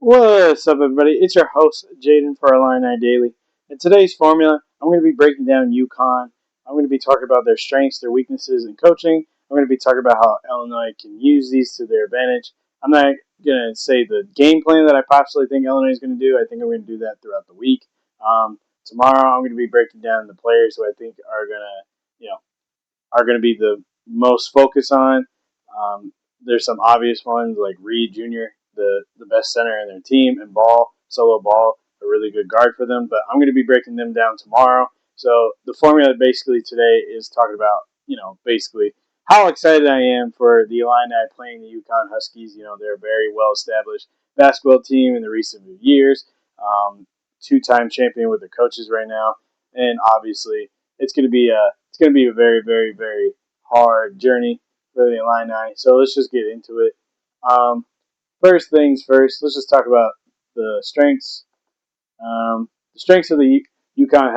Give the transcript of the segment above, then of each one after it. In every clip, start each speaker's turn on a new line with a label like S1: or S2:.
S1: What's up, everybody? It's your host, Jaden, for Illini Daily. In today's formula, I'm going to be breaking down UConn. I'm going to be talking about their strengths, their weaknesses in coaching. I'm going to be talking about how Illinois can use these to their advantage. I'm not going to say the game plan that I possibly think Illinois is going to do. I think I'm going to do that throughout the week. Tomorrow, I'm going to be breaking down the players who I think are going to, are going to be the most focus on. There's some obvious ones like Reed Jr., the best center in their team, and Solo Ball, a really good guard for them. But I'm going to be breaking them down tomorrow. So the formula basically today is talking about, basically how excited I am for the Illini playing the UConn Huskies. They're a very well established basketball team in the recent years. Two-time champion with their coaches right now, and obviously it's going to be a very, very, very hard journey for the Illini. So let's just get into it. First things first, let's just talk about the strengths. The strengths of the UConn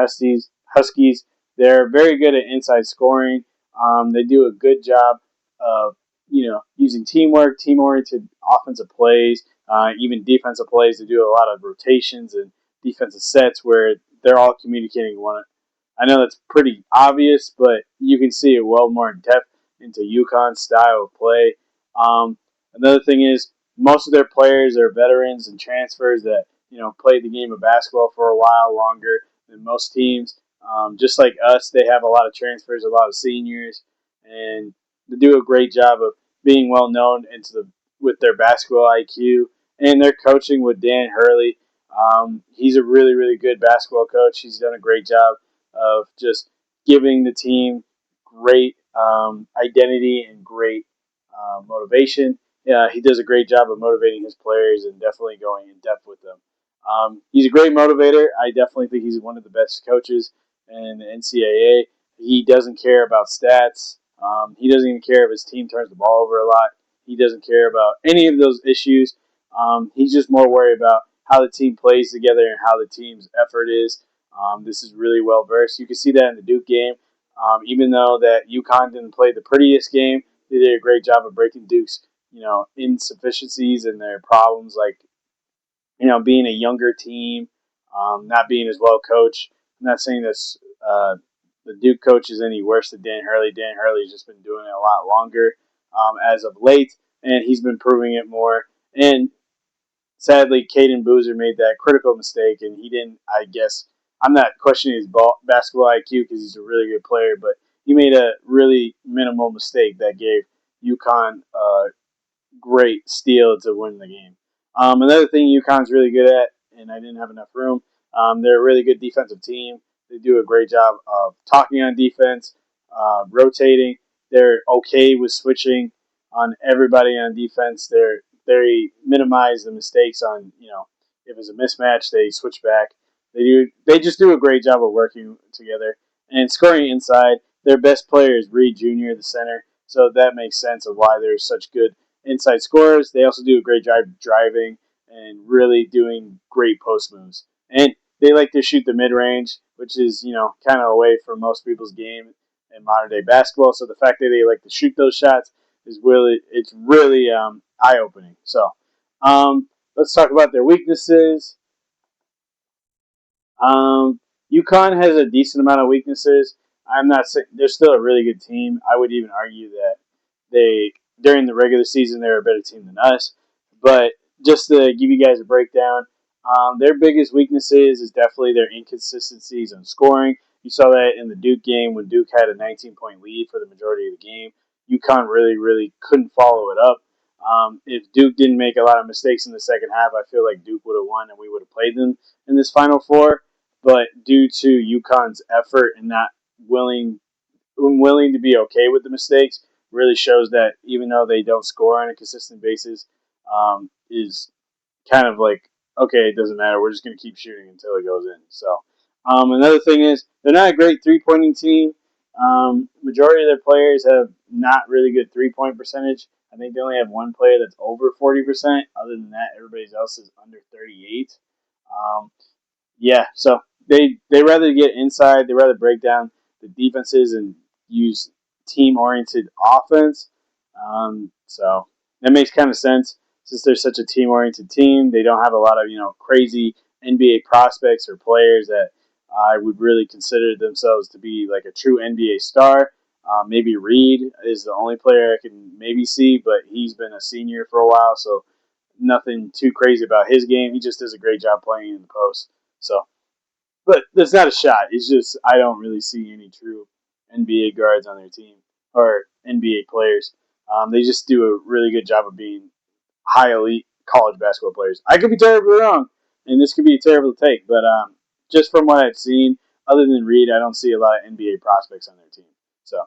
S1: Huskies, they're very good at inside scoring. They do a good job of using teamwork, team-oriented offensive plays, even defensive plays. They do a lot of rotations and defensive sets where they're all communicating one. I know that's pretty obvious, but you can see it well more in depth into UConn's style of play. Um, Another thing is most of their players are veterans and transfers that played the game of basketball for a while longer than most teams. Just like us, they have a lot of transfers, a lot of seniors, and they do a great job of being well known with their basketball IQ and their coaching with Dan Hurley. He's a really, really good basketball coach. He's done a great job of just giving the team great identity and great motivation. Yeah, he does a great job of motivating his players and definitely going in depth with them. He's a great motivator. I definitely think he's one of the best coaches in the NCAA. He doesn't care about stats. He doesn't even care if his team turns the ball over a lot. He doesn't care about any of those issues. He's just more worried about how the team plays together and how the team's effort is. This is really well versed. You can see that in the Duke game. Even though that UConn didn't play the prettiest game, they did a great job of breaking Duke's insufficiencies and their problems, like being a younger team, not being as well coached. I'm not saying this the Duke coach is any worse than Dan Hurley. Dan Hurley's just been doing it a lot longer as of late, and he's been proving it more. And sadly, Caden Boozer made that critical mistake, and he didn't. I guess I'm not questioning his basketball IQ because he's a really good player, but he made a really minimal mistake that gave UConn a great steal to win the game. Another thing UConn's really good at, and I didn't have enough room. They're a really good defensive team. They do a great job of talking on defense, rotating. They're okay with switching on everybody on defense. They minimize the mistakes on if it's a mismatch they switch back. They just do a great job of working together and scoring inside. Their best player is Reed Jr., the center, so that makes sense of why they're such good inside scorers. They also do a great job driving and really doing great post moves. And they like to shoot the mid range, which is kind of away from most people's game in modern day basketball. So the fact that they like to shoot those shots is really eye opening. So let's talk about their weaknesses. UConn has a decent amount of weaknesses. I'm not saying they're still a really good team. I would even argue that they during the regular season they're a better team than us. But just to give you guys a breakdown, their biggest weaknesses is definitely their inconsistencies in scoring. You saw that in the Duke game when Duke had a 19-point lead for the majority of the game. UConn really, really couldn't follow it up. If Duke didn't make a lot of mistakes in the second half, I feel like Duke would have won and we would have played them in this Final Four. But due to UConn's effort and not willing to be okay with the mistakes, really shows that even though they don't score on a consistent basis, is kind of like, okay, it doesn't matter. We're just going to keep shooting until it goes in. So another thing is they're not a great three-pointing team. Majority of their players have not really good three-point percentage. I think they only have one player that's over 40%. Other than that, everybody else is under 38. Yeah, so they rather get inside. They rather break down the defenses and use team-oriented offense. So that makes kind of sense. since they're such a team-oriented team, they don't have a lot of crazy NBA prospects or players that I would really consider themselves to be like a true NBA star. Maybe Reed is the only player I can maybe see, but he's been a senior for a while, so nothing too crazy about his game. He just does a great job playing in the post. So, but there's not a shot. It's just I don't really see any true NBA guards on their team or NBA players. They just do a really good job of being high elite college basketball players. I could be terribly wrong, and this could be terrible to take, but just from what I've seen, other than Reed, I don't see a lot of NBA prospects on their team. So,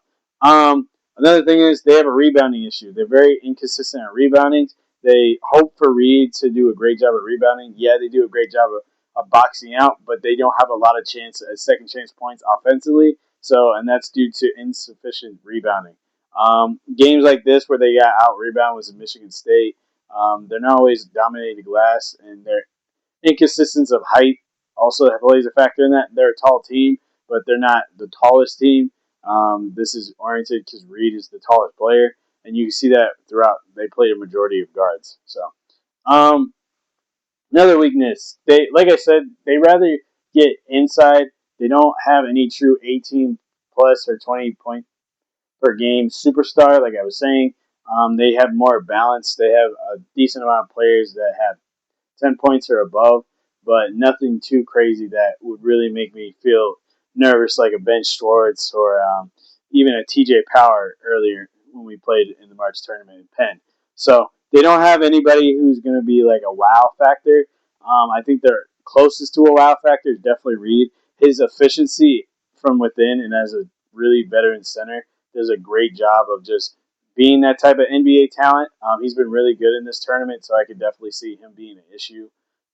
S1: another thing is they have a rebounding issue. They're very inconsistent at rebounding. They hope for Reed to do a great job at rebounding. Yeah, they do a great job of boxing out, but they don't have a lot of second chance points offensively. So, and that's due to insufficient rebounding. Games like this where they got out rebound was in Michigan State. They're not always dominating the glass, and their inconsistency of height also plays a factor in that. They're a tall team, but they're not the tallest team. This is oriented because Reed is the tallest player, and you can see that throughout. They play a majority of guards. So, um, another weakness, they like I said, they rather get inside. They don't have any true 18 plus or 20 point per game superstar, like I was saying. They have more balance. They have a decent amount of players that have 10 points or above, but nothing too crazy that would really make me feel nervous like a Ben Schwartz or even a TJ Power earlier when we played in the March tournament in Penn. So they don't have anybody who's going to be like a wow factor. I think their closest to a wow factor is definitely Reed. His efficiency from within and as a really veteran center does a great job of just being that type of NBA talent. He's been really good in this tournament, so I could definitely see him being an issue.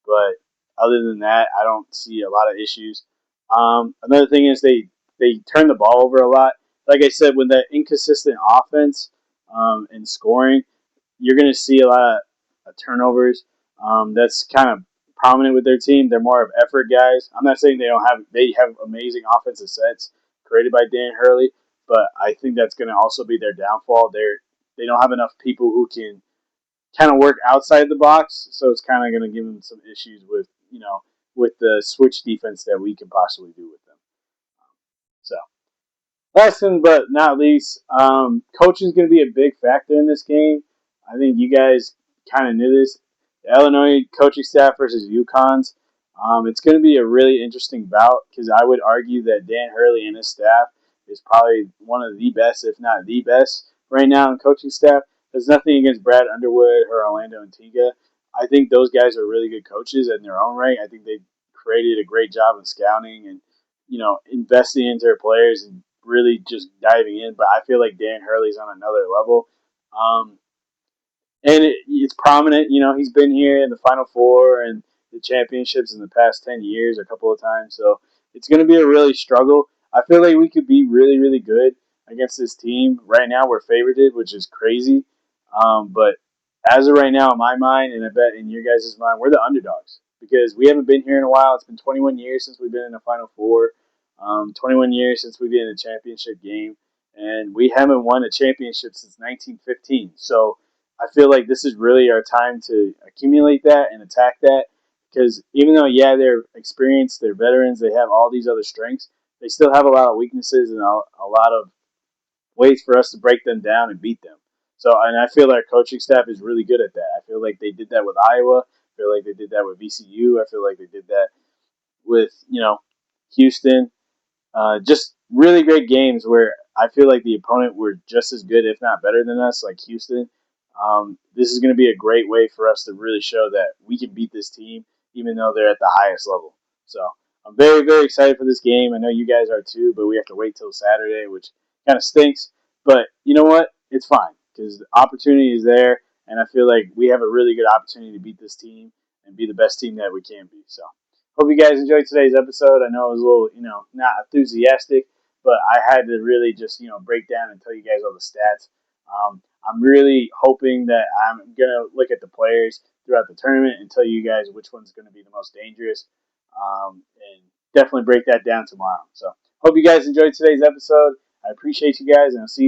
S1: But other than that, I don't see a lot of issues. Another thing is they turn the ball over a lot. Like I said, with that inconsistent offense and scoring, you're going to see a lot of turnovers. That's kind of prominent with their team. They're more of effort guys. I'm not saying they have amazing offensive sets created by Dan Hurley, but I think that's going to also be their downfall. They don't have enough people who can kind of work outside the box, so it's kind of going to give them some issues with with the switch defense that we can possibly do with them. So last but not least, coaching is going to be a big factor in this game. I think you guys kind of knew this. The Illinois coaching staff versus UConn's. It's going to be a really interesting bout because I would argue that Dan Hurley and his staff is probably one of the best, if not the best, right now in coaching staff. There's nothing against Brad Underwood or Orlando Antigua. I think those guys are really good coaches in their own right. I think they created a great job in scouting and investing into their players and really just diving in. But I feel like Dan Hurley's on another level. Um, and it's prominent. He's been here in the Final Four and the championships in the past 10 years a couple of times. So it's going to be a really struggle. I feel like we could be really, really good against this team. Right now, we're favorited, which is crazy. But as of right now, in my mind, and I bet in your guys' mind, we're the underdogs because we haven't been here in a while. It's been 21 years since we've been in the Final Four, 21 years since we've been in a championship game, and we haven't won a championship since 1915. So I feel like this is really our time to accumulate that and attack that because even though, yeah, they're experienced, they're veterans, they have all these other strengths, they still have a lot of weaknesses and a lot of ways for us to break them down and beat them. So, and I feel our coaching staff is really good at that. I feel like they did that with Iowa. I feel like they did that with VCU. I feel like they did that with, Houston. Just really great games where I feel like the opponent were just as good, if not better than us, like Houston. This is going to be a great way for us to really show that we can beat this team, even though they're at the highest level. So I'm very, very excited for this game. I know you guys are too, but we have to wait till Saturday, which kind of stinks. But you know what? It's fine because the opportunity is there, and I feel like we have a really good opportunity to beat this team and be the best team that we can be. So hope you guys enjoyed today's episode. I know it was a little, not enthusiastic, but I had to really just, break down and tell you guys all the stats. I'm really hoping that I'm going to look at the players throughout the tournament and tell you guys which one's going to be the most dangerous and definitely break that down tomorrow. So hope you guys enjoyed today's episode. I appreciate you guys, and I'll see you